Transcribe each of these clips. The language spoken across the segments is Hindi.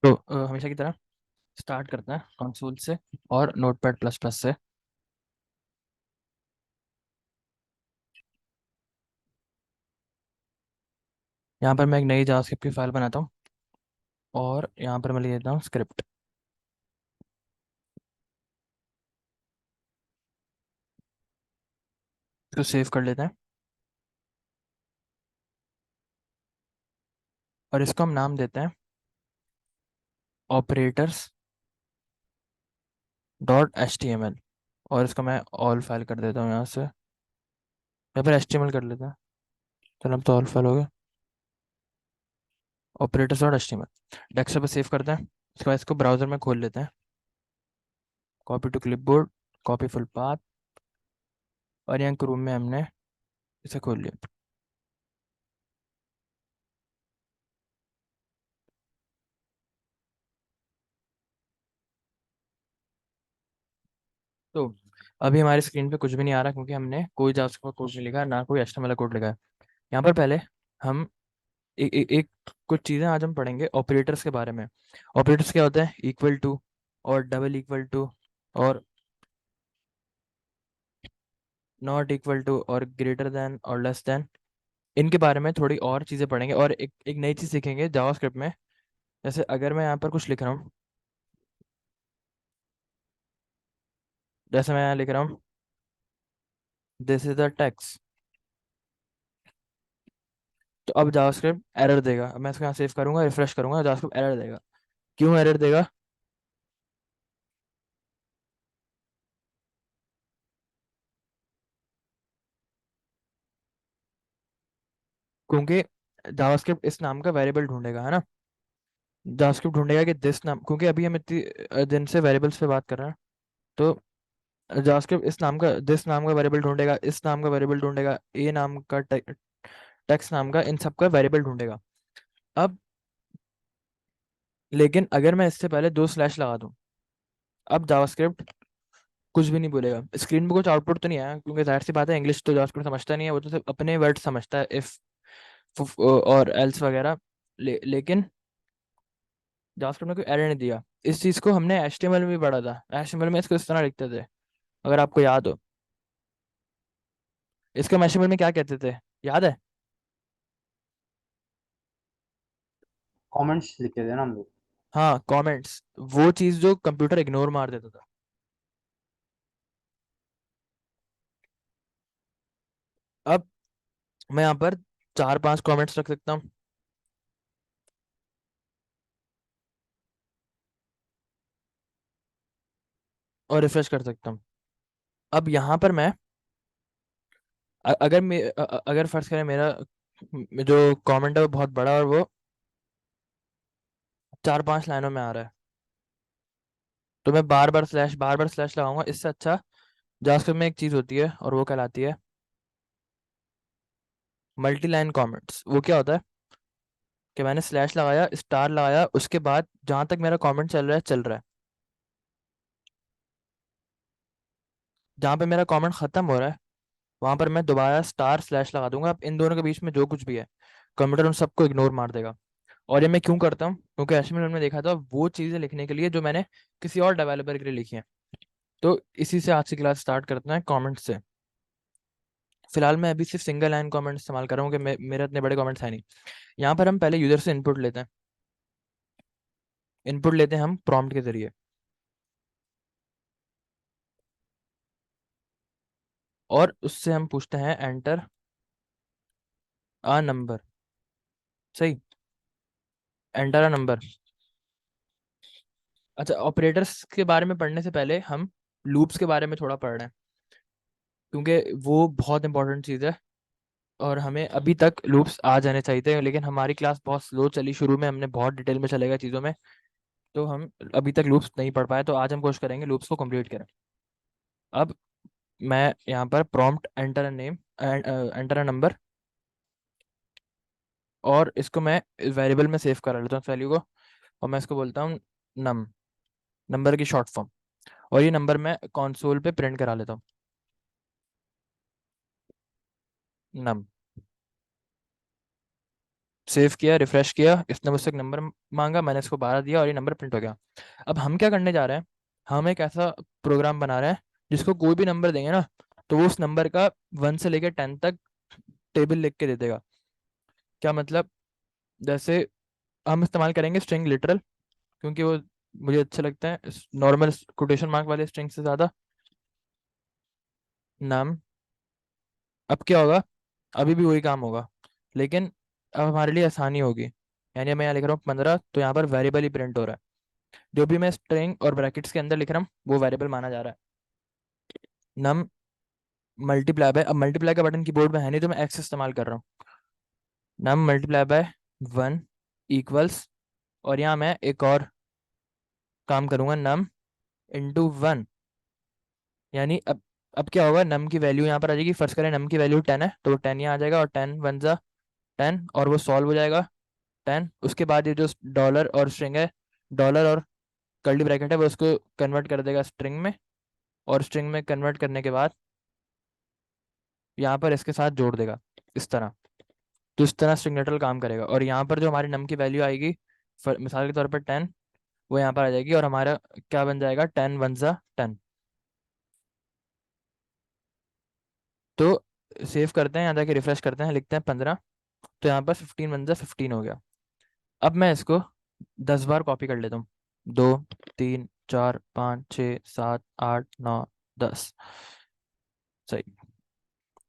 तो हमेशा की तरह स्टार्ट करते हैं कंसोल से और नोटपैड प्लस प्लस से। यहाँ पर मैं एक नई जावास्क्रिप्ट की फाइल बनाता हूँ और यहाँ पर मैं लिख देता हूँ स्क्रिप्ट। तो सेव कर लेते हैं और इसको हम नाम देते हैं ऑपरेटर्स .html। और इसको मैं ऑल फाइल कर देता हूँ यहाँ से, या फिर HTML कर लेते हैं। चलो अब तो ऑल फाइल हो गया, ऑपरेटर्स डेस्कटॉप पर सेव करते हैं। उसके बाद इसको ब्राउजर में खोल लेते हैं, copy to clipboard, copy full path, और यहाँ क्रोम में हमने इसे खोल लिया। तो अभी हमारी स्क्रीन पे कुछ भी नहीं आ रहा क्योंकि हमने कोई जावास्क्रिप्ट कोड नहीं लिखा है, ना कोई HTML कोड लिखा है। यहाँ पर पहले हम एक कुछ चीज़ें आज हम पढ़ेंगे ऑपरेटर्स के बारे में। ऑपरेटर्स क्या होते हैं? इक्वल टू और डबल इक्वल टू और नॉट इक्वल टू और ग्रेटर देन और लेस देन। इनके बारे में थोड़ी और चीज़ें पढ़ेंगे और एक नई चीज़ सीखेंगे जावास्क्रिप्ट में। जैसे अगर मैं यहाँ पर कुछ लिख रहा हूँ, जैसे मैं यहाँ लिख रहा हूँ दिस इज द टेक्स्ट, तो अब जावास्क्रिप्ट एरर देगा। अब मैं इसको यहाँ सेव करूंगा, रिफ्रेश करूंगा, जावास्क्रिप्ट एरर देगा। क्यों एरर देगा? क्योंकि जावास्क्रिप्ट इस नाम का वेरिएबल ढूंढेगा, है ना। जावास्क्रिप्ट ढूंढेगा कि दिस नाम, क्योंकि अभी हम इतनी दिन से वेरिएबल्स पे बात कर रहे हैं। तो जावास्क्रिप्ट इस नाम का, दिस नाम का वेरिएबल ढूंढेगा, इस नाम का वेरिएबल ढूंढेगा, ए नाम का, टेक्स्ट नाम का, इन सब का वेरिएबल ढूंढेगा। अब लेकिन अगर मैं इससे पहले दो स्लैश लगा दूं, अब जावास्क्रिप्ट कुछ भी नहीं बोलेगा। स्क्रीन पे कुछ आउटपुट तो नहीं आया क्योंकि जाहिर सी बात है इंग्लिश तो जावास्क्रिप्ट समझता नहीं है, वो तो सिर्फ अपने वर्ड समझता है, इफ और एल्स वगैरह। लेकिन जावास्क्रिप्ट ने कोई एरर नहीं दिया। इस चीज को हमने HTML में भी पढ़ा था। HTML में इसको इस तरह लिखते थे, अगर आपको याद हो। इसको हम HTML में क्या कहते थे, याद है? कमेंट्स लिखे थे ना हम लोग। हाँ, कमेंट्स। वो चीज जो कंप्यूटर इग्नोर मार देता था। अब मैं यहाँ पर चार पांच कमेंट्स रख सकता हूँ और रिफ्रेश कर सकता हूँ। अब यहाँ पर मैं अगर फर्ज करें मेरा जो कमेंट है वो बहुत बड़ा और वो चार पांच लाइनों में आ रहा है, तो मैं बार बार स्लैश लगाऊंगा। इससे अच्छा जावास्क्रिप्ट में एक चीज होती है और वो कहलाती है मल्टी लाइन कमेंट्स। वो क्या होता है कि मैंने स्लैश लगाया, स्टार लगाया, उसके बाद जहां तक मेरा कमेंट चल रहा है चल रहा है, जहां पे मेरा कमेंट खत्म हो रहा है वहां पर मैं दोबारा स्टार स्लैश लगा दूंगा। अब इन दोनों के बीच में जो कुछ भी है कंप्यूटर उन सबको इग्नोर मार देगा। और ये मैं क्यों करता हूँ? क्योंकि HTML में देखा था वो चीजें लिखने के लिए जो मैंने किसी और डेवलपर के लिए लिखी हैं। तो इसी से आज की क्लास स्टार्ट करते हैं, कमेंट से। फिलहाल मैं अभी सिर्फ सिंगल लाइन कमेंट इस्तेमाल कर रहा हूँ कि मेरे इतने बड़े कमेंट्स है नहीं। यहाँ पर हम पहले यूजर से इनपुट लेते हैं। इनपुट लेते हैं हम प्रॉम्प्ट के जरिए, और उससे हम पूछते हैं एंटर अ नंबर। सही, एंटर अ नंबर। अच्छा, ऑपरेटर्स के बारे में पढ़ने से पहले हम लूप्स के बारे में थोड़ा पढ़ रहे हैं, क्योंकि वो बहुत इंपॉर्टेंट चीज़ है और हमें अभी तक लूप्स आ जाने चाहिए थे। लेकिन हमारी क्लास बहुत स्लो चली, शुरू में हमने बहुत डिटेल में चलेगा चीज़ों में, तो हम अभी तक लूप्स नहीं पढ़ पाए। तो आज हम कोशिश करेंगे लूप्स को कंप्लीट करें। अब मैं यहाँ पर prompt enter a name, enter a number, और इसको मैं वेरिएबल में सेव करा लेता हूँ वैल्यू को, और मैं इसको बोलता हूँ नम, नंबर की शॉर्ट फॉर्म। और ये नंबर मैं कंसोल पे प्रिंट करा लेता हूँ, नम। सेव किया, रिफ्रेश किया, इसने मुझसे एक नंबर मांगा, मैंने इसको 12 दिया और ये नंबर प्रिंट हो गया। अब हम क्या करने जा रहे हैं, हम एक ऐसा प्रोग्राम बना रहे हैं जिसको कोई भी नंबर देंगे ना, तो वो उस नंबर का 1 से लेकर 10 तक टेबल लिख के दे देगा। क्या मतलब, जैसे हम इस्तेमाल करेंगे स्ट्रिंग लिटरल, क्योंकि वो मुझे अच्छे लगते हैं नॉर्मल कोटेशन मार्क वाले स्ट्रिंग से ज़्यादा। नम, अब क्या होगा, अभी भी वही काम होगा, लेकिन अब हमारे लिए आसानी होगी। यानी मैं यहाँ लिख रहा हूँ 15, तो यहाँ पर वेरिएबल ही प्रिंट हो रहा है। जो भी मैं स्ट्रिंग और ब्रैकेट्स के अंदर लिख रहा हूँ वो वेरिएबल माना जा रहा है। नम मल्टीप्लाई बाय, अब मल्टीप्लाई का बटन कीबोर्ड में है नहीं तो मैं एक्स इस्तेमाल कर रहा हूँ। नम मल्टीप्लाई बाय 1 इक्वल्स, और यहाँ मैं एक और काम करूंगा, नम इंटू 1। यानी अब क्या होगा, नम की वैल्यू यहाँ पर आ जाएगी। फर्स्ट करें, नम की वैल्यू 10 है तो वो 10 यहाँ आ जाएगा, और 10 1 जा 10, और वो सॉल्व हो जाएगा 10। उसके बाद ये जो डॉलर और स्ट्रिंग है, डॉलर और कर्ली ब्रैकेट है, वो उसको कन्वर्ट कर देगा स्ट्रिंग में, और स्ट्रिंग में कन्वर्ट करने के बाद यहाँ पर इसके साथ जोड़ देगा इस तरह। तो इस तरह स्ट्रिंग लेटरल काम करेगा, और यहाँ पर जो हमारी नम की वैल्यू आएगी, मिसाल के तौर पर 10, वो यहाँ पर आ जाएगी, और हमारा क्या बन जाएगा, 10 1 जा 10। तो सेव करते हैं, यहाँ जाके रिफ्रेश करते हैं, लिखते हैं 15, तो यहाँ पर 15 1 जा 15 हो गया। अब मैं इसको 10 बार कॉपी कर लेता हूँ, 2 3 4 5 6 7 8 9 10। सही,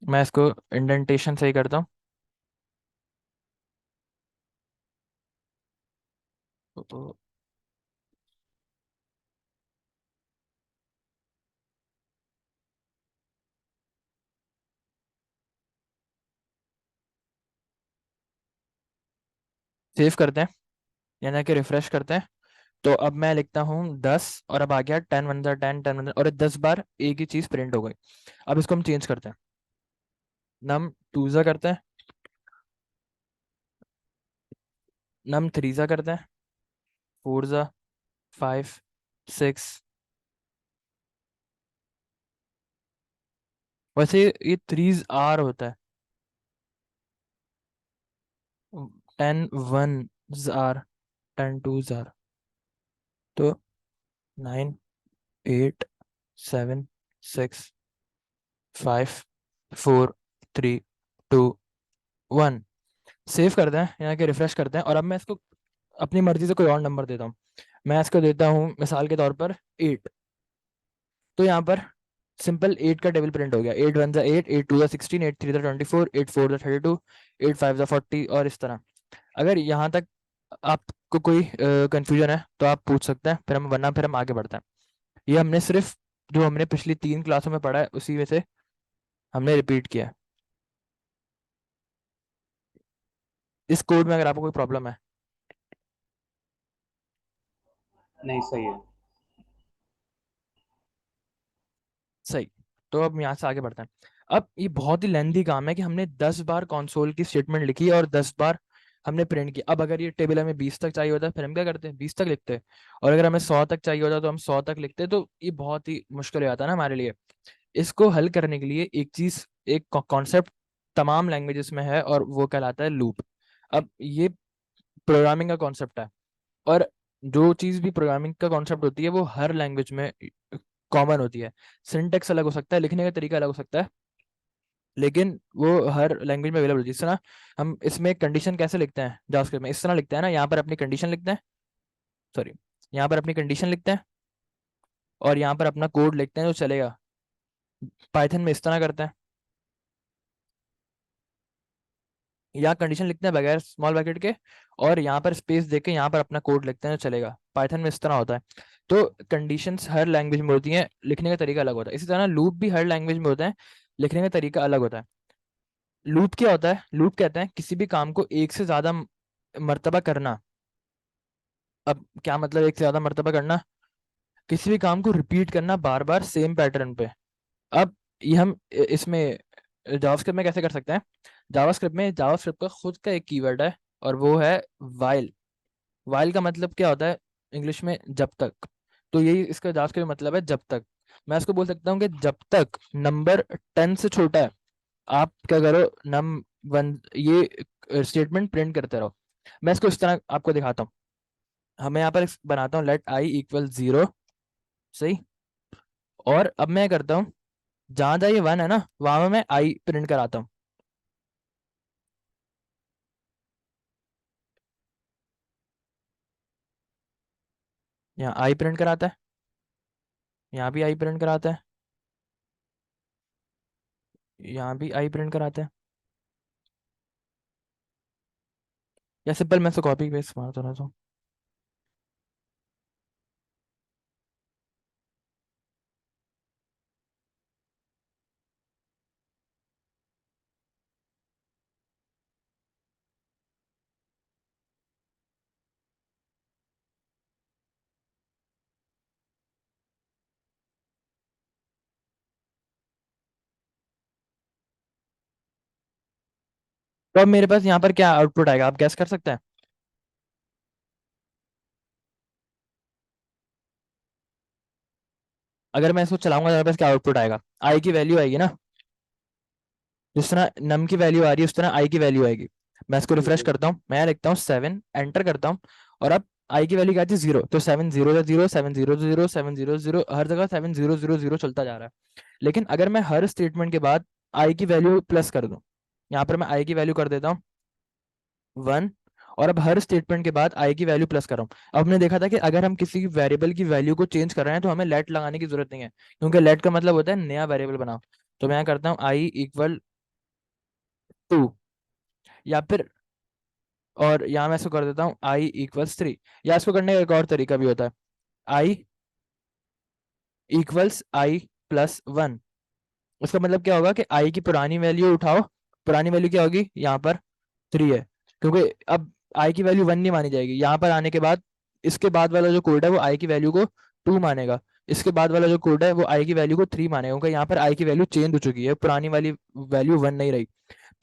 मैं इसको इंडेंटेशन सही करता हूँ। तो सेव करते हैं, यानी कि रिफ्रेश करते हैं। तो अब मैं लिखता हूँ 10, और अब आ गया 10 1 जा 10, 10 और 10 बार एक ही चीज प्रिंट हो गई। अब इसको हम चेंज करते हैं, नम 2 जा करते हैं, नम 3 जा करते हैं, 4 जा 5 6। वैसे ये 3s आर होता है, 10 1s आर, 10 2s आर। तो 9 8 7 6 5 4 3 2 1। सेव करते हैं, यहाँ के रिफ्रेश करते हैं, और अब मैं इसको अपनी मर्जी से कोई और नंबर देता हूँ। मैं इसको देता हूँ मिसाल के तौर पर 8। तो यहाँ पर सिंपल 8 का टेबल प्रिंट हो गया, 8 1 जा 8, 8 2 जा 16, 8 3 जा 24, 8 4 जा 32, 8 5 जा 40, और इस तरह। अगर यहाँ तक आपको कोई कंफ्यूजन है तो आप पूछ सकते हैं, फिर हम, वरना फिर हम आगे बढ़ते हैं। ये हमने सिर्फ जो हमने पिछली 3 क्लासों में पढ़ा है उसी में से हमने रिपीट किया है। इस कोड में अगर आपको कोई प्रॉब्लम है। नहीं, सही है। सही, तो अब यहाँ से आगे बढ़ते हैं। अब ये बहुत ही लेंथी काम है कि हमने 10 बार कंसोल की स्टेटमेंट लिखी और 10 बार हमने प्रिंट किया। अब अगर ये टेबल हमें 20 तक चाहिए होता है, फिर हम क्या करते हैं, 20 तक लिखते हैं। और अगर हमें 100 तक चाहिए होता है तो हम 100 तक लिखते हैं। तो ये बहुत ही मुश्किल हो जाता है ना हमारे लिए। इसको हल करने के लिए एक चीज, एक कॉन्सेप्ट तमाम लैंग्वेजेस में है, और वो कहलाता है लूप। अब ये प्रोग्रामिंग का कॉन्सेप्ट है, और जो चीज भी प्रोग्रामिंग का कॉन्सेप्ट होती है वो हर लैंग्वेज में कॉमन होती है। सिंटेक्स अलग हो सकता है, लिखने का तरीका अलग हो सकता है, लेकिन वो हर लैंग्वेज में अवेलेबल होती है। जिस तरह हम इसमें कंडीशन कैसे लिखते हैं जावास्क्रिप्ट में, इस तरह लिखते हैं ना, यहाँ पर अपनी कंडीशन लिखते हैं, सॉरी, यहाँ पर अपनी कंडीशन लिखते हैं, और यहाँ पर अपना कोड लिखते हैं जो चलेगा। पाइथन में इस तरह करते हैं, यहाँ कंडीशन लिखते हैं बगैर स्मॉल ब्रैकेट के, और यहाँ पर स्पेस देके यहाँ पर अपना कोड लिखते हैं जो चलेगा। पाइथन में इस तरह होता है। तो कंडीशंस हर लैंग्वेज में होती हैं, लिखने का तरीका अलग होता है। इसी तरह लूप भी हर लैंग्वेज में होता है, लिखने का तरीका अलग होता है। लूप क्या होता है, लूप कहते हैं किसी भी काम को एक से ज्यादा मर्तबा करना। अब क्या मतलब एक से ज्यादा मर्तबा करना, किसी भी काम को रिपीट करना बार बार सेम पैटर्न पे। अब ये हम इसमें जावास्क्रिप्ट में कैसे कर सकते हैं, जावास्क्रिप्ट में जावास्क्रिप्ट का खुद का एक कीवर्ड है, और वो है वाइल। वाइल का मतलब क्या होता है इंग्लिश में, जब तक। तो यही इसका जावास्क्रिप्ट में मतलब है, जब तक। मैं इसको बोल सकता हूँ कि जब तक नंबर 10 से छोटा है, आप क्या करो, नम वन, ये स्टेटमेंट प्रिंट करते रहो। मैं इसको इस तरह आपको दिखाता हूँ। हमें यहाँ पर बनाता हूँ लेट आई इक्वल 0। सही। और अब मैं करता हूँ, जहां जहाँ ये 1 है ना, वहां मैं आई प्रिंट कराता हूँ। यहाँ आई प्रिंट कराता है, यहाँ भी आई प्रिंट कराता है, यहाँ भी आई प्रिंट कराता है। या सिंपल मैं इसको कॉपी पेस्ट मारता रहता हूँ। तो अब मेरे पास यहाँ पर क्या आउटपुट आएगा, आप गैस कर सकते हैं? अगर मैं इसको चलाऊंगा तो मेरे पास क्या आउटपुट आएगा? आई की वैल्यू आएगी ना, जिस तरह नम की वैल्यू आ रही है उस तरह आई की वैल्यू आएगी। मैं इसको रिफ्रेश जी। करता हूँ, मैं लिखता हूँ 7, एंटर करता हूँ। और अब आई की वैल्यू क्या आती है? 0। तो 7 0 0, 7 0 0, 7 0 0, हर जगह 7 0 0 0 चलता जा रहा है। लेकिन अगर मैं हर स्टेटमेंट के बाद आई की वैल्यू प्लस कर दूं, यहाँ पर मैं आई की वैल्यू कर देता हूँ 1। और अब हर स्टेटमेंट के बाद आई की वैल्यू प्लस कर रहा हूँ। अब हमने देखा था कि अगर हम किसी वेरिएबल की वैल्यू को चेंज कर रहे हैं तो हमें लेट लगाने की जरूरत नहीं है, क्योंकि लेट का मतलब होता है नया वेरिएबल बनाओ। तो मैं यहाँ करता हूँ आई इक्वल 2, या फिर, और यहाँ मैं इसको कर देता हूँ आई इक्वल्स 3। या इसको करने का एक और तरीका भी होता है, आई इक्वल्स आई प्लस 1। उसका मतलब क्या होगा कि आई की पुरानी वैल्यू उठाओ, पुरानी वैल्यू क्या होगी यहाँ पर? 3 है, क्योंकि अब आई की वैल्यू 1 नहीं मानी जाएगी। यहाँ पर आने के बाद इसके बाद वाला जो कोड है वो आई की वैल्यू को 2 मानेगा, इसके बाद वाला जो कोड है वो आई की वैल्यू को 3 मानेगा, क्योंकि यहाँ पर आई की वैल्यू चेंज हो चुकी है, पुरानी वाली वैल्यू 1 नहीं रही।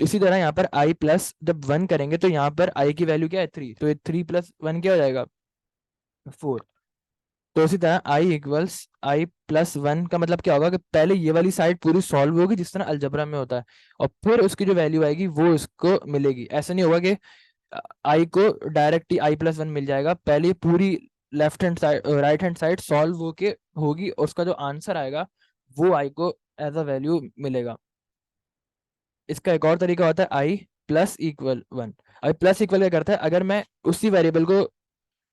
इसी तरह यहाँ पर आई प्लस जब 1 करेंगे तो यहाँ पर आई की वैल्यू क्या है? 3। तो ये 3 प्लस 1 क्या हो जाएगा? 4। तो इसी तरह आई इक्वल्स आई प्लस 1 का मतलब क्या होगा कि पहले ये वाली साइड पूरी सॉल्व होगी जिस तरह अलजबरा में होता है, और फिर उसकी जो वैल्यू आएगी वो इसको मिलेगी। ऐसा नहीं होगा कि आई को डायरेक्ट ही आई प्लस 1 मिल जाएगा, पहले पूरी left hand side right hand side solve होके होगी, और उसका जो आंसर आएगा वो आई को एज अ वैल्यू मिलेगा। इसका एक और तरीका होता है आई प्लस इक्वल 1। आई प्लस इक्वल क्या करता है? अगर मैं उसी वेरिएबल को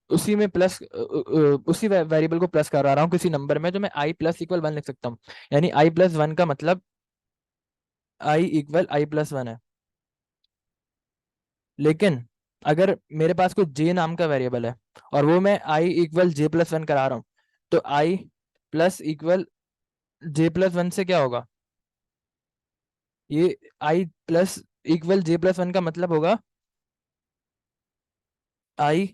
उसी में प्लस उसी वेरिएबल को प्लस करा रहा हूँ किसी नंबर में, तो मैं आई प्लस इक्वल 1 लिख सकता हूँ। यानी आई प्लस 1 का मतलब आई इक्वल आई प्लस 1 है। लेकिन अगर मेरे पास कोई जे नाम का वेरिएबल है और वो मैं आई इक्वल जे प्लस 1 करा रहा हूँ, तो I plus equal J plus 1 से क्या होगा? ये I plus equal J plus 1 का मतलब होगा I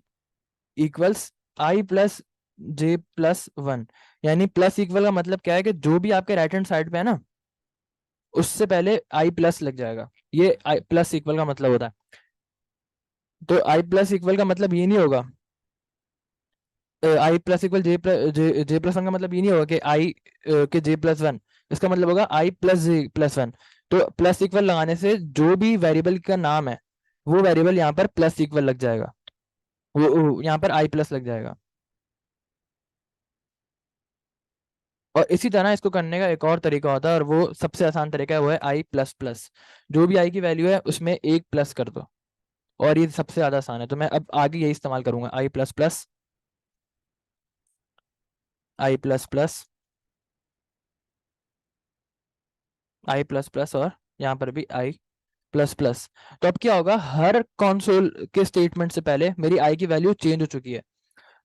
equals I plus J plus 1। यानी प्लस इक्वल का मतलब क्या है कि जो भी आपके राइट हैंड साइड पे है ना, उससे पहले आई प्लस लग जाएगा। ये आई प्लस इक्वल का मतलब होता है। तो आई प्लस इक्वल का मतलब ये नहीं होगा, आई प्लस इक्वल जे प्लस 1 का मतलब ये नहीं होगा कि आई के जे प्लस 1। इसका मतलब होगा आई प्लस जे प्लस 1। तो प्लस इक्वल लगाने से जो भी वेरिएबल का नाम है वो वेरिएबल यहाँ पर प्लस इक्वल लग जाएगा, वो यहाँ पर आई प्लस लग जाएगा। और इसी तरह इसको करने का एक और तरीका होता है, और वो सबसे आसान तरीका है, वो है आई प्लस प्लस। जो भी आई की वैल्यू है उसमें एक प्लस कर दो, और ये सबसे ज्यादा आसान है। तो मैं अब आगे यही इस्तेमाल करूंगा, आई प्लस प्लस, आई प्लस प्लस, आई प्लस प्लस, और यहाँ पर भी आई प्लस प्लस। तो अब क्या होगा, हर कंसोल के स्टेटमेंट से पहले मेरी आई की वैल्यू चेंज हो चुकी है।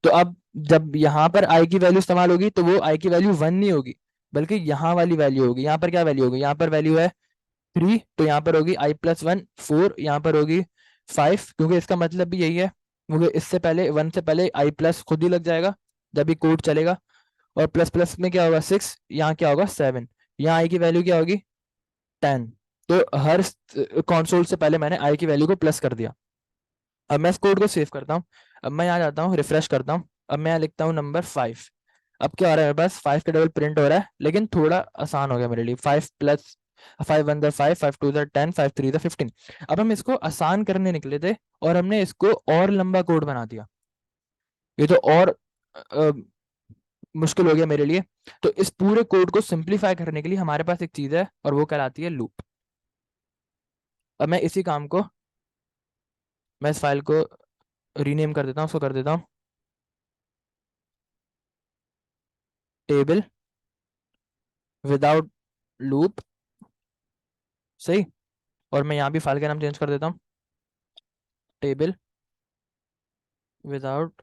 तो अब जब यहाँ पर आई की वैल्यू इस्तेमाल होगी तो वो आई की वैल्यू 1 नहीं होगी, बल्कि यहाँ वाली वैल्यू होगी। यहाँ पर क्या वैल्यू होगी? यहाँ पर वैल्यू है 3, तो यहाँ पर होगी आई प्लस 1 4, यहाँ पर होगी 5, क्योंकि इसका मतलब भी यही है, क्योंकि इससे पहले 1 से पहले आई प्लस खुद ही लग जाएगा जब भी कोड चलेगा। और प्लस प्लस में क्या होगा? 6, यहाँ क्या होगा? 7। यहाँ आई की वैल्यू क्या होगी? 10। तो हर कंसोल से पहले मैंने आई की वैल्यू को प्लस कर दिया। अब मैं इस कोड को सेव करता हूँ, अब मैं यहाँ जाता हूँ, रिफ्रेश करता हूँ। अब मैं यहाँ लिखता हूँ नंबर 5। अब क्या हो रहा है? मेरे पास 5 का डबल प्रिंट हो रहा है, लेकिन थोड़ा आसान हो गया मेरे लिए। 5 प्लस फाइव वन ज़ा फाइव, फाइव टू ज़ा 10, फाइव थ्री ज़ा 15। अब हम इसको आसान करने निकले थे और हमने इसको और लंबा कोड बना दिया। ये तो और अ, मुश्किल हो गया मेरे लिए। तो इस पूरे कोड को सिंप्लीफाई करने के लिए हमारे पास एक चीज है और वो कहलाती है लूप। अब मैं इसी काम को, मैं इस फाइल को रीनेम कर देता हूँ, उसको कर देता हूँ टेबल विदाउट लूप। सही। और मैं यहाँ भी फाइल का नाम चेंज कर देता हूँ टेबल विदाउट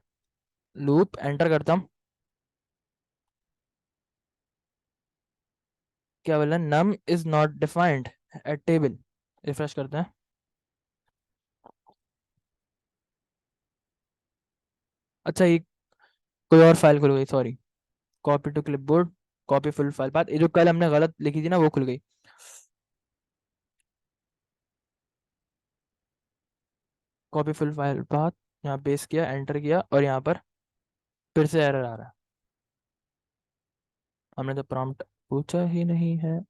लूप, एंटर करता हूँ। क्या बोला, name is not defined at table. Refresh करते हैं। अच्छा, ये कोई और फाइल खुल गई, sorry. Copy to clipboard, copy full file path, ये जो कल हमने गलत लिखी थी ना वो खुल गई। कॉपी फुल फाइल पाथ, यहाँ पेस्ट किया, एंटर किया और यहाँ पर फिर से एरर आ रहा है। हमने तो प्रॉम्प्ट पूछा ही नहीं है।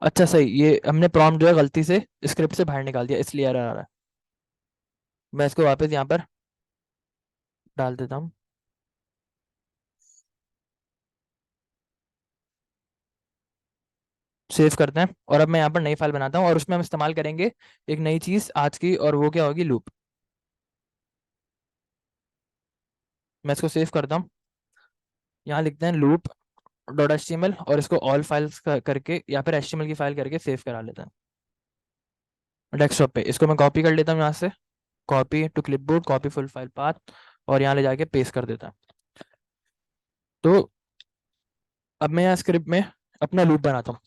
अच्छा सही, ये हमने प्रॉम्प्ट जो है गलती से स्क्रिप्ट से बाहर निकाल दिया, इसलिए एरर आ रहा है। मैं इसको वापस यहाँ पर डाल देता हूँ। सेव करते हैं और अब मैं यहाँ पर नई फाइल बनाता हूँ और उसमें हम इस्तेमाल करेंगे एक नई चीज आज की, और वो क्या होगी, लूप। मैं इसको सेव करता हूँ। यहाँ लिखते हैं लूप डॉट एच और इसको ऑल फाइल्स करके या फिर एच की फाइल करके सेव करा लेते हैं डेस्कटॉप पे। इसको मैं कॉपी कर लेता हूँ यहाँ से, copy to clipboard, copy full file path, और यहाँ ले जाके पेस्ट कर देता हूँ। तो अब मैं यहाँ स्क्रिप्ट में अपना लूप बनाता हूँ।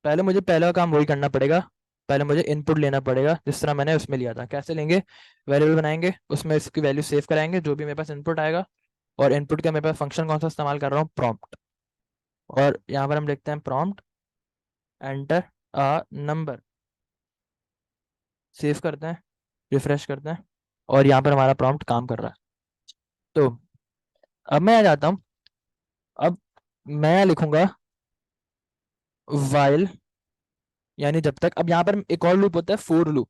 पहले मुझे पहला काम वही करना पड़ेगा। पहले मुझे इनपुट लेना पड़ेगा जिस तरह मैंने उसमें लिया था। कैसे लेंगे, वेरिएबल बनाएंगे, उसमें इसकी वैल्यू सेव कराएंगे जो भी मेरे पास इनपुट आएगा। और इनपुट का मेरे पास फंक्शन कौन सा इस्तेमाल कर रहा हूँ, प्रॉम्प्ट। और यहाँ पर हम लिखते हैं prompt enter a number, save करते हैं, रिफ्रेश करते हैं, और यहाँ पर हमारा प्रॉम्प्ट काम कर रहा है। तो अब मैं आ जाता हूँ। अब मैं लिखूंगा वाइल, यानी जब तक। अब यहाँ पर एक और लूप होता है फोर लूप,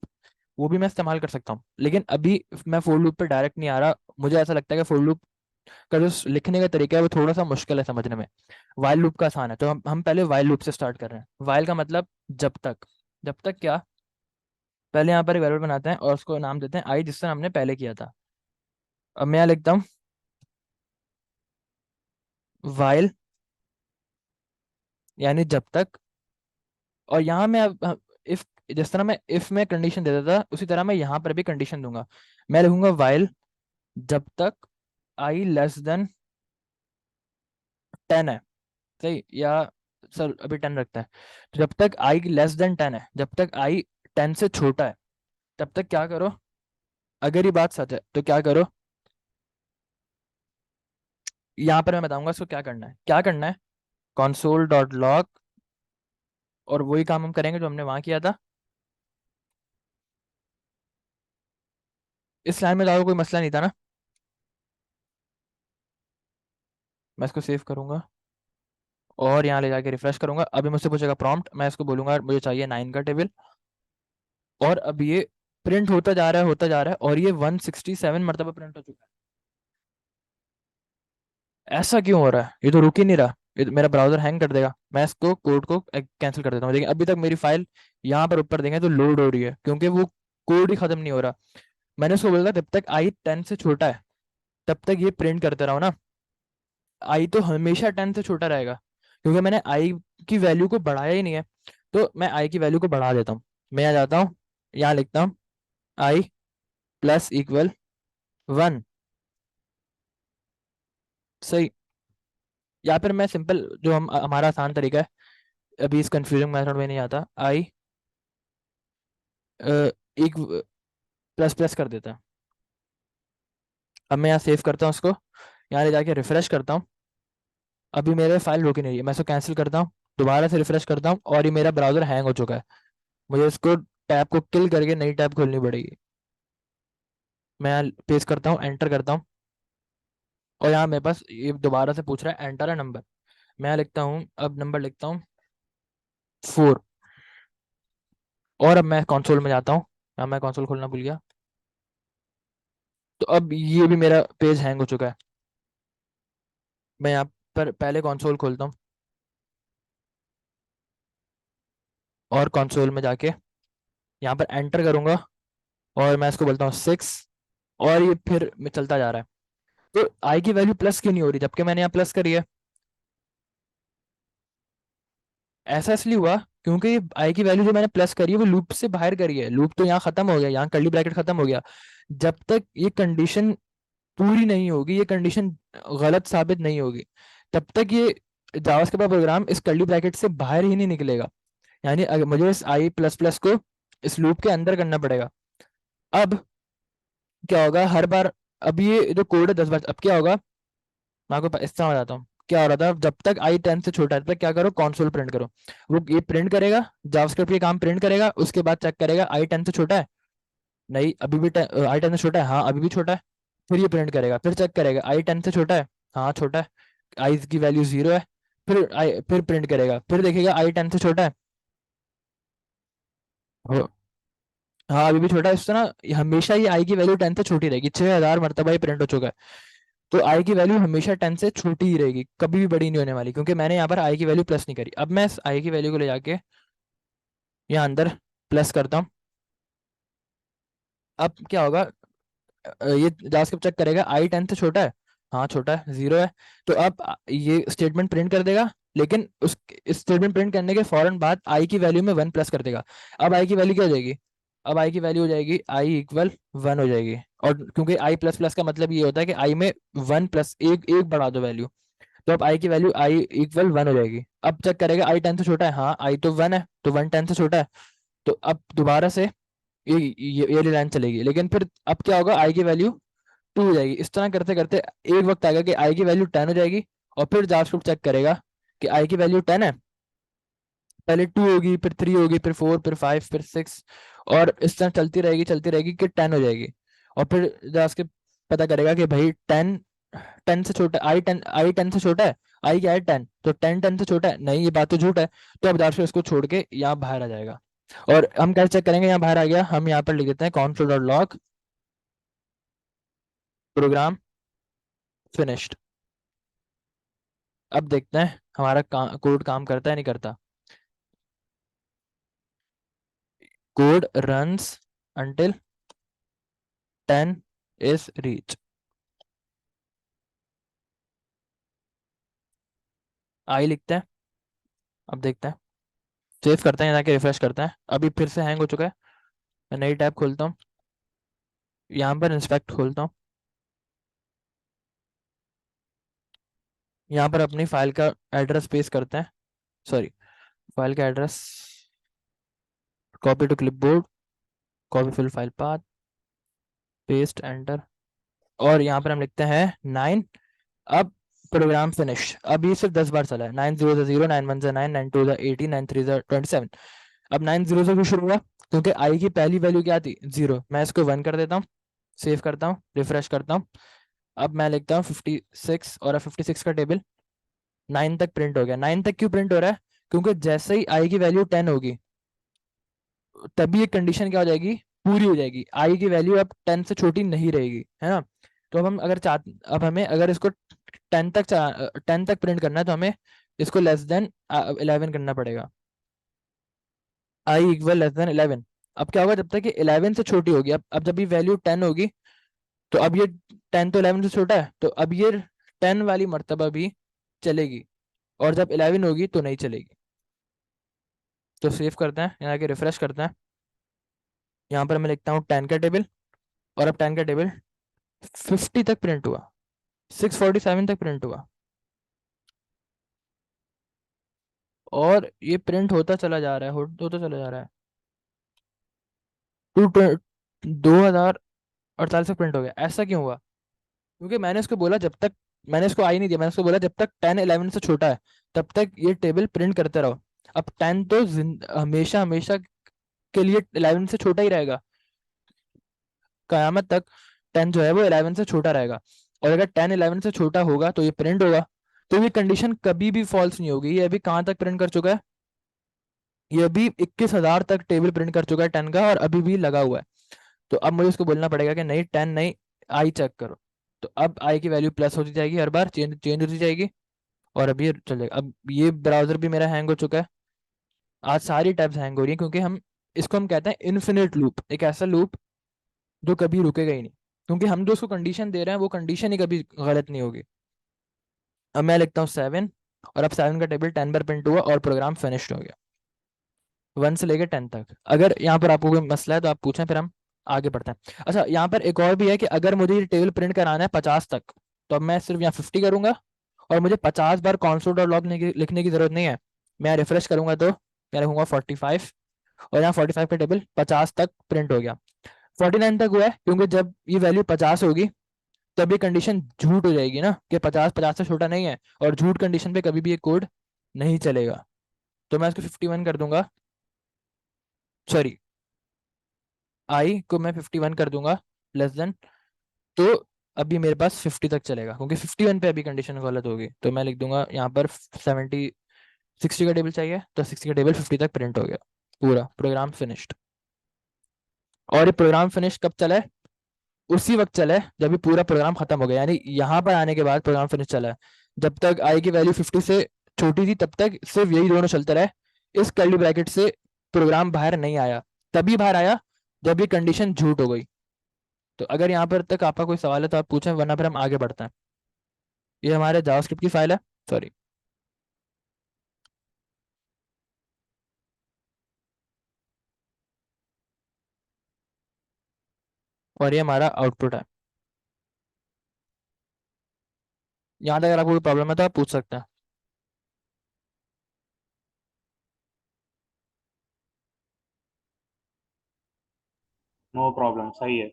वो भी मैं इस्तेमाल कर सकता हूँ, लेकिन अभी मैं फोर लूप पे डायरेक्ट नहीं आ रहा। मुझे ऐसा लगता है कि फोर लूप का जो लिखने का तरीका है वो थोड़ा सा मुश्किल है समझने में। वाइल लूप का आसान है, तो हम पहले वाइल लूप से स्टार्ट कर रहे हैं। वाइल का मतलब जब तक। जब तक क्या, पहले यहाँ पर एक वेरिएबल बनाते हैं और उसको नाम देते हैं आई, जिस तरह हमने पहले किया था। अब मैं यहाँ लिखता हूँ वाइल, यानी जब तक। और यहाँ मैं इफ, जिस तरह मैं इफ में कंडीशन देता था उसी तरह मैं यहाँ पर भी कंडीशन दूंगा। मैं लिखूंगा वाइल जब तक आई लेस देन 10 है। सही या, सर अभी 10 रखता है। तो जब तक आई लेस देन 10 है, जब तक आई 10 से छोटा है, तब तक क्या करो, अगर ये बात सच है तो क्या करो। यहाँ पर मैं बताऊंगा इसको क्या करना है, क्या करना है। console डॉट लॉग, और वही काम हम करेंगे जो हमने वहां किया था। इस लाइन में ज्यादा कोई मसला नहीं था ना। मैं इसको सेव करूंगा और यहाँ ले जाके रिफ्रेश करूंगा। अभी मुझसे पूछेगा प्रॉम्प्ट, मैं इसको बोलूंगा मुझे चाहिए 9 का टेबल। और अब ये प्रिंट होता जा रहा है, होता जा रहा है, और ये 167 मरतबा प्रिंट हो चुका है। ऐसा क्यों हो रहा है, ये तो रुक ही नहीं रहा। ये तो मेरा ब्राउजर हैंग कर देगा। मैं इसको कोड को कैंसिल कर देता हूँ। लेकिन अभी तक मेरी फाइल यहाँ पर ऊपर देखें तो लोड हो रही है, क्योंकि वो कोड ही खत्म नहीं हो रहा। मैंने उसको बोला जब तक आई 10 से छोटा है तब तक ये प्रिंट करते रहो ना। आई तो हमेशा 10 से छोटा रहेगा, क्योंकि मैंने आई की वैल्यू को बढ़ाया ही नहीं है। तो मैं आई की वैल्यू को बढ़ा देता हूँ। मैं यहाँ जाता हूँ, यहाँ लिखता हूँ आई प्लस इक्वल 1। सही। या फिर मैं सिंपल, जो हम हमारा आसान तरीका है, अभी इस कंफ्यूजिंग मेथड में नहीं आता, आई एक प्लस प्लस कर देता है। अब मैं यहाँ सेव करता हूँ उसको, यहाँ ले जाके रिफ्रेश करता हूँ। अभी मेरे फाइल रुक ही नहीं रही है। मैं इसको कैंसिल करता हूँ, दोबारा से रिफ्रेश करता हूँ, और ये मेरा ब्राउजर हैंग हो चुका है। मुझे इसको टैब को किल करके नई टैब खोलनी पड़ेगी। मैं यहाँ पेस्ट करता हूँ, एंटर करता हूँ, और यहाँ मेरे पास ये दोबारा से पूछ रहा है एंटर अ नंबर। मैं यहाँ लिखता हूँ, अब नंबर लिखता हूँ 4। और अब मैं कंसोल में जाता हूँ। अब मैं कंसोल खोलना भूल गया। तो अब ये भी मेरा पेज हैंग हो चुका है। मैं यहाँ पर पहले कंसोल खोलता हूँ और कंसोल में जाके यहाँ पर एंटर करूंगा और मैं इसको बोलता हूँ 6। और ये फिर मैं चलता जा रहा है। तो आई की वैल्यू प्लस क्यों नहीं हो रही जबकि मैंने यहाँ प्लस करी है? ऐसा इसलिए हुआ क्योंकि ये आई की वैल्यू जो मैंने प्लस करी है वो लूप से बाहर करी है। लूप तो यहाँ खत्म हो गया, यहाँ कर्ली ब्रैकेट खत्म हो गया। जब तक ये कंडीशन पूरी नहीं होगी, ये कंडीशन गलत साबित नहीं होगी, तब तक ये जावास्क्रिप्ट का प्रोग्राम इस कर्ली ब्रैकेट से बाहर ही नहीं निकलेगा। यानी अगर मुझे इस आई प्लस प्लस को इस लूप के अंदर करना पड़ेगा। अब क्या होगा हर बार? अब ये जो कोड है 10 बार, अब क्या होगा मैं आपको इस तरह बताता हूँ क्या हो रहा था। जब तक आई 10 से छोटा है तब तक क्या करो, कॉन्सोल प्रिंट करो। वो ये प्रिंट करेगा, जावास्क्रिप्ट ये काम प्रिंट करेगा, उसके बाद चेक करेगा आई 10 से छोटा है, नहीं अभी भी आई 10 से छोटा है, हाँ अभी भी छोटा है। फिर ये प्रिंट करेगा, फिर चेक करेगा आई 10 से छोटा है, हाँ छोटा है, आई की वैल्यू 0 है। फिर प्रिंट करेगा, फिर देखेगा आई 10 से छोटा है, हो- हाँ अभी भी छोटा है। इस तरह हमेशा ये आई की वैल्यू 10 से छोटी रहेगी। 6000 मरतबा ये प्रिंट हो चुका है। तो आई की वैल्यू हमेशा 10 से छोटी ही रहेगी, कभी भी बड़ी नहीं होने वाली, क्योंकि मैंने यहाँ पर आई की वैल्यू प्लस नहीं करी। अब मैं इस आई की वैल्यू को ले जाके यहाँ अंदर प्लस करता हूँ। अब क्या होगा, ये जावास्क्रिप्ट चेक करेगा आई 10 से छोटा है, हाँ छोटा है, 0 है। तो अब ये स्टेटमेंट प्रिंट कर देगा, लेकिन उस स्टेटमेंट प्रिंट करने के फौरन बाद आई की वैल्यू में 1 प्लस कर देगा। अब आई की वैल्यू क्या हो जाएगी? अब आई की वैल्यू हो जाएगी आई इक्वल 1 हो जाएगी। और क्योंकि आई प्लस प्लस का मतलब ये होता है कि आई में 1 प्लस एक एक बढ़ा दो वैल्यू। तो अब आई की वैल्यू आई इक्वल 1 हो जाएगी। अब चेक करेगा आई 10 से छोटा है, हाँ आई तो 1 है, तो 1 10 से छोटा है। तो अब दोबारा से ये वाली लाइन चलेगी, लेकिन फिर अब क्या होगा, आई की वैल्यू 2 हो जाएगी। इस तरह करते करते एक वक्त आएगा कि आई की वैल्यू 10 हो जाएगी। और फिर जावास्क्रिप्ट चेक करेगा कि आई की वैल्यू 10 है, पहले 2 होगी, फिर 3 होगी, फिर 4, फिर 5, फिर 6, और इस तरह चलती रहेगी कि 10 हो जाएगी। और फिर जावास्क्रिप्ट पता करेगा कि भाई 10 10 से छोटा, आई 10 से छोटा है, आई क्या है 10, तो 10 10 से छोटा है, नहीं ये बात तो झूठ है। तो अब जावास्क्रिप्ट इसको छोड़ के यहाँ बाहर आ जाएगा। और हम कैसे चेक करेंगे यहाँ बाहर आ गया? हम यहाँ पर लिख देते हैं console.log प्रोग्राम फिनिश्ड। अब देखते हैं हमारा कोड काम करता है नहीं करता। Code runs until 10 is reached। आई लिखते हैं। अब देखते हैं, सेव करते हैं, जाके रिफ्रेश करते हैं। अभी फिर से हैंग हो चुका है। मैं नई टैब खोलता हूँ, यहाँ पर इंस्पेक्ट खोलता हूँ। यहाँ पर अपनी फाइल का एड्रेस पेस्ट करते हैं, सॉरी फाइल का address, copy to clipboard, copy full file path, paste enter. और यहाँ पर हम लिखते हैं 9। अब प्रोग्राम फिनिश। अब ये सिर्फ 10 बार चला है। 9 0 0, 9 1 9, 9 2 18, 9 3 27। अब 9 0 से क्यों शुरू हुआ? क्योंकि आई की पहली वैल्यू क्या थी? 0। मैं इसको 1 कर देता हूँ, सेव करता हूँ, रिफ्रेश करता हूँ। अब मैं लिखता हूँ 56 और 56 का टेबल 9 तक प्रिंट हो गया। 9 तक क्यों प्रिंट हो रहा है? क्योंकि जैसे ही आई की वैल्यू 10 होगी तभी एक कंडीशन क्या हो जाएगी, पूरी हो जाएगी। आई की वैल्यू अब 10 से छोटी नहीं रहेगी, है ना? तो अब हम अगर अब हमें अगर इसको 10 तक प्रिंट करना है तो हमें इसको लेस देन 11 करना पड़ेगा। I equal less than 11। अब क्या होगा, जब तक ये 11 से छोटी होगी, अब जब ये वैल्यू 10 होगी तो अब ये 10 तो 11 से छोटा है, तो अब ये 10 वाली मर्तबा भी चलेगी, और जब 11 होगी तो नहीं चलेगी। तो सेव करते हैं, यहाँ के रिफ्रेश करते हैं। यहाँ पर मैं लिखता हूँ 10 का टेबल, और अब 10 का टेबल 50 तक प्रिंट हुआ, 647 तक प्रिंट हुआ। और ये प्रिंट होता चला जा रहा है, होता चला जा रहा है। 2048 तक प्रिंट हो गया। ऐसा क्यों हुआ? क्योंकि मैंने उसको बोला जब तक, मैंने इसको आई नहीं दिया, मैंने उसको बोला जब तक 10 11 से छोटा है तब तक ये टेबल प्रिंट करते रहो। अब 10 तो हमेशा हमेशा के लिए 11 से छोटा ही रहेगा, कयामत तक 10 जो है वो 11 से छोटा रहेगा। और अगर 10 11 से छोटा होगा तो ये प्रिंट होगा। तो ये कंडीशन कभी भी फॉल्स नहीं होगी। ये अभी कहाँ तक प्रिंट कर चुका है? ये अभी 21,000 तक टेबल प्रिंट कर चुका है 10 का, और अभी भी लगा हुआ है। तो अब मुझे उसको बोलना पड़ेगा कि नहीं 10 नहीं, आई चेक करो। तो अब आई की वैल्यू प्लस होती जाएगी, हर बार चेंज चेंज होती जाएगी। और अब ये चलेगा। अब ये ब्राउजर भी मेरा हैंग हो चुका है। आज सारी टैब्स हैंग हो रही हैं, क्योंकि हम इसको हम कहते हैं इन्फिनिट लूप, एक ऐसा लूप जो कभी रुकेगा ही नहीं। क्योंकि हम जो उसको कंडीशन दे रहे हैं वो कंडीशन ही कभी गलत नहीं होगी। अब मैं लिखता हूँ 7, और अब 7 का टेबल 10 पर प्रिंट हुआ और प्रोग्राम फिनिश्ड हो गया। 1 से लेकर 10 तक। अगर यहाँ पर आपको कोई मसला है तो आप पूछें, फिर हम आगे बढ़ते हैं। अच्छा, यहाँ पर एक और भी है कि अगर मुझे ये टेबल प्रिंट कराना है 50 तक, तो अब मैं सिर्फ यहाँ 50 करूंगा, और मुझे 50 बार console डॉट लॉग लिखने की जरूरत नहीं है। मैं रिफ्रेश करूंगा तो मैं लिखूंगा 45, और यहाँ 45 का टेबल 50 तक प्रिंट हो गया। 49 तक हुआ है क्योंकि जब ये वैल्यू 50 होगी तब ये कंडीशन झूठ हो जाएगी ना, कि 50 50 से छोटा नहीं है, और झूठ कंडीशन पे कभी भी ये कोड नहीं चलेगा। तो मैं इसको 51 कर दूंगा। सॉरी, आई को मैं 51 कर दूंगा, लेस देन। तो अभी मेरे पास 50 तक चलेगा, क्योंकि 51 पे अभी कंडीशन गलत होगी। तो मैं लिख दूंगा यहाँ पर 70, 60 का टेबल चाहिए, तो 60 का टेबल 50 तक प्रिंट हो गया। पूरा प्रोग्राम फिनिश्ड। और ये प्रोग्राम फिनिश कब चला है? उसी वक्त चला है जब ये पूरा प्रोग्राम खत्म हो गया, यानी यहाँ पर आने के बाद प्रोग्राम फिनिश चला है। जब तक आई की वैल्यू 50 से छोटी थी तब तक सिर्फ यही दोनों चलते रहे। इस कर्ली ब्रैकेट से प्रोग्राम बाहर नहीं आया। तभी बाहर आया जब ये कंडीशन झूठ हो गई। तो अगर यहाँ पर तक आपका कोई सवाल है तो आप पूछें, वरना फिर हम आगे बढ़ते हैं। ये हमारे जावास्क्रिप्ट की फाइल है। सॉरी। और ये हमारा आउटपुट है। यहाँ तक अगर आपको कोई प्रॉब्लम है तो आप पूछ सकते हैं। नो प्रॉब्लम, सही है।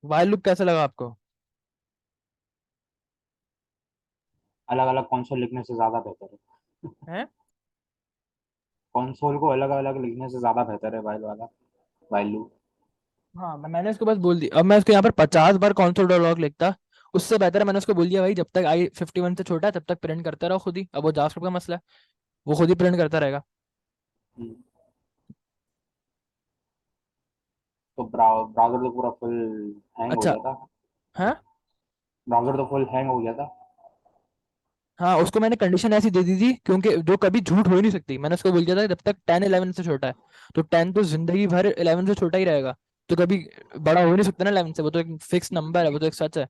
वाइल लूप कैसा लगा आपको? अलग अलग कंसोल लिखने से ज्यादा बेहतर है। है। कंसोल को अलग अलग लिखने से ज्यादा बेहतर है वाइल वाला, वाइल लूप। हाँ, मैंने इसको बस बोल दिया। अब मैं इसको यहाँ पर 50 बार कॉन्सोल डॉट लॉग लिखता, उससे बेहतर है मैंने उसको बोल दिया भाई जब तक आई 51 से छोटा है तब तक प्रिंट करता रहो खुद ही। अब वो जावास्क्रिप्ट का मसला है, वो खुद ही प्रिंट करता रहेगा। हम्म, तो ब्राउजर तो पूरा फुल हैंग हो अच्छा। गया था। हाँ। ब्राउजर तो फुल हैंग हो गया था। हाँ, उसको मैंने कंडीशन ऐसी दे दी थी क्योंकि जो कभी झूठ हो ही नहीं सकती। मैंने उसको बोल दिया था जब तक 10 11 से छोटा है। तो 10 तो जिंदगी भर 11 से छोटा ही रहेगा। तो कभी बड़ा हो ही नहीं सकता ना 11 से, वो तो एक फिक्स नंबर है, वो तो एक सच है।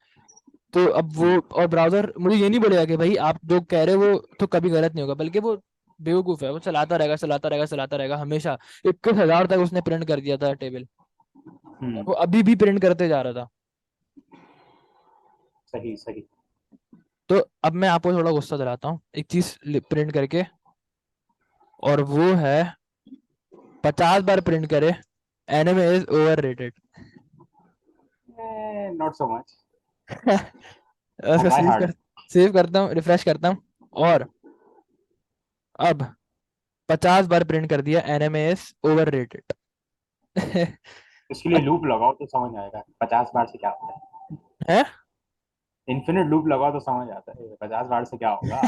तो अब वो, हम्म, और ब्राउजर मुझे ये नहीं बोलेगा कि भाई आप जो कह रहे हो वो तो कभी गलत नहीं होगा, बल्कि वो बेवकूफ है, वो चलाता रहेगा चलाता रहेगा चलाता रहेगा हमेशा। 21,000 तक उसने प्रिंट कर दिया था टेबल, और हम्म, वो अभी भी प्रिंट करते जा रहा था। सही सही। तो अब मैं आपको थोड़ा गुस्सा दिलाता हूँ एक चीज प्रिंट करके, और वो है 50 बार प्रिंट करे anime is over rated. Not so much. For उसका माय हार्ट। सेव करता हूँ, रिफ्रेश करता हूँ, और अब 50 बार प्रिंट कर दिया एनिमे इज ओवर रेटेड। इसके लिए लूप लगाओ तो समझ आएगा 50 बार से क्या होता है। है। इन्फिनिट लूप लगाओ तो समझ आता है 50 बार से क्या होगा।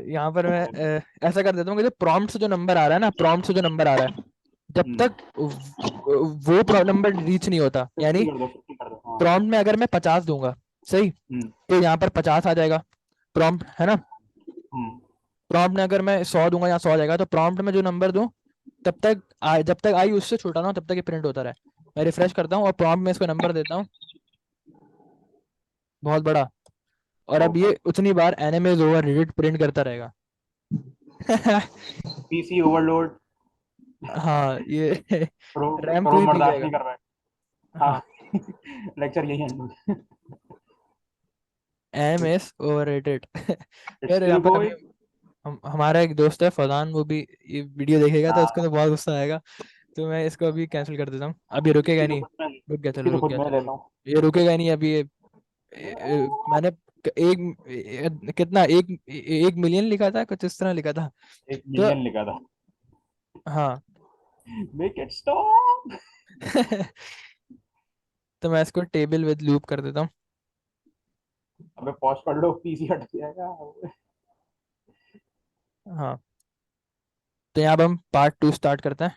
यहाँ पर मैं ऐसा कर देता हूँ कि जो प्रॉम्प्ट से जो नंबर आ रहा है ना, प्रॉम्प्ट से जो नंबर आ रहा है, जब हम्म, तक वो नंबर रीच नहीं होता, यानी 50 कर दो हाँ। प्रॉम्प्ट में अगर मैं 50 दूंगा, सही, हम्म, तो यहाँ पर 50 आ जाएगा प्रॉम्प्ट, है ना। हम्म, प्रॉम्प्ट में अगर मैं 100 दूंगा, यहाँ 100 आ जाएगा। तो प्रॉम्प्ट में जो नंबर दूं, जब तक आई उससे छोटा ना हो तब तक ये प्रिंट होता रहे। मैं रिफ्रेश करता हूँ और प्रॉम्प्ट में इसको नंबर देता हूँ बहुत बड़ा, और अब ओके। ये उतनी बार एनिमे ओवर रेटेड प्रिंट करता रहेगा। PC overload. हाँ, ये प्रो रैम प्रो पूरी पी मर्दासनी जाएगा। कर रहा है। हाँ। हाँ। लेक्चर यही है। एम एस ओवर रेटेड। इट्स यार स्टिल यहाँ पर अभी गोइंग। हमारा एक दोस्त है फरहान, वो भी ये वीडियो देखेगा तो उसको हाँ, तो बहुत गुस्सा आएगा। तो मैं इसको अभी कैंसिल कर देता हूँ, अभी रुकेगा इसकी तो नहीं। खुद मैं रुक गया, इसकी चलो तो रुक खुद गया, मैं चलो लेता हूँ। ये रुकेगा नहीं अभी ये। मैंने कितना, 1 मिलियन लिखा था, कुछ इस तरह लिखा था। एक तो मिलियन लिखा था। हाँ। Make it stop. तो मैं इसको टेबल विद लूप कर देता हूँ। अबे पॉज कर लो, पीसी हट जाएगा। हाँ, तो यहाँ अब हम पार्ट 2 स्टार्ट करते हैं।